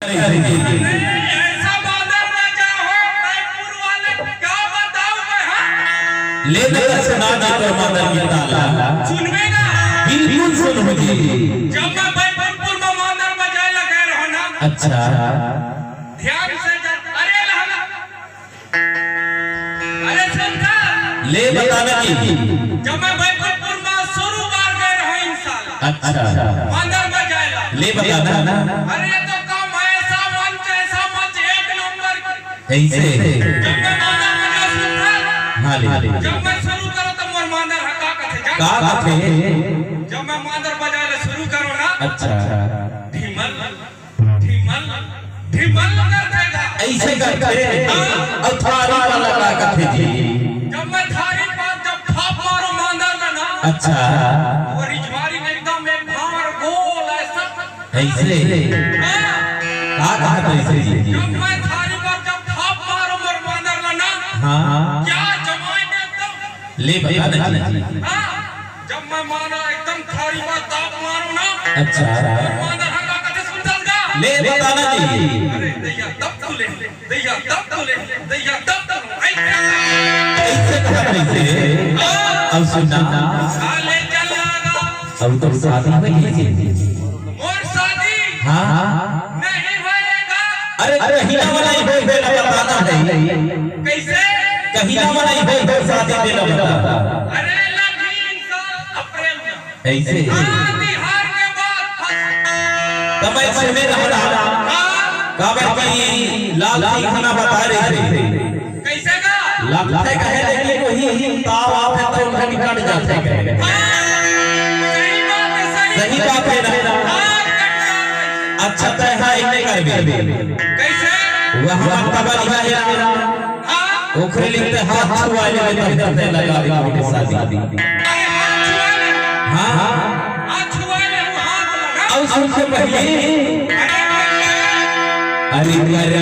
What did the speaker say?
ऐसा बादल में जाओ मैपुर वाले क्या बताऊं मैं। हाँ ले ले सुना दे तो मादर की ताला सुनवेगा बिल्कुल सुनोगे। जब मैं मैपुर में मादर बजाए लगे रहो ना। अच्छा ध्यान से अरे लहला अरे सुनता ले बताना की जब मैं मैपुर में शुरू बार गए रहो इंसान। अच्छा मादर बजाए ले बताना। अरे तो कम ऐसा मंच एक नंबर ऐसे जब मैं मादर बजा सुनता। हाँ ले जब मैं शुरू करो तो मोर मादर हका कथे का कथे जब मैं मादर बजाए शुरू करो ना। अच्छा ढिमल ढिमल ढिमल करतेगा ऐसे करते और थारी वाला का कथे जी। जब मैं थारी पर जब थाप मारो मादर में ना। अच्छा वो रिजवारी एकदम एक भार गोल ऐसा ऐसे हाँ का ऐसे जी। जब मैं थारी पर जब थाप मारो मोर मादर में ना। हाँ क्या जमाई में एकदम ले बताना जी। हाँ जब मैं माना एकदम थारी पर ताप मारो ना। अच्छा मादर हका कथे सुनता का ले बताना जी। अरे दैया तब तुले दैया तब तुले दैया तब तुले ऐसे करते अब सुनना साले चलागा अब तो शादी होगी। मोर शादी हाँ नहीं होएगा। अरे कहीना वाला ही होई बेला बताना है। कैसे कहीना वाला ही होई शादी बेला बता। अरे लगी साल अप्रैल में ऐसे बिहार के बाद तब ऐसे में रहा काबा की लाल सिंह खाना बता रहे थे। कैसे का लगता है लेकिन वही ताव आप है तो उनका निकट जाते हैं। सही बात है सही बात है ना। अच्छा तो है इन्हें कर भी कैसे वहाँ तबा लिखा है मेरा हाँ ओखरे लिखते हाथ छुआने में तब तक लगा दिया उनके शादी। अरे हाथ छुआ ले हाँ हाथ छुआ ले हाथ लगा और सबसे पहले अरे अरे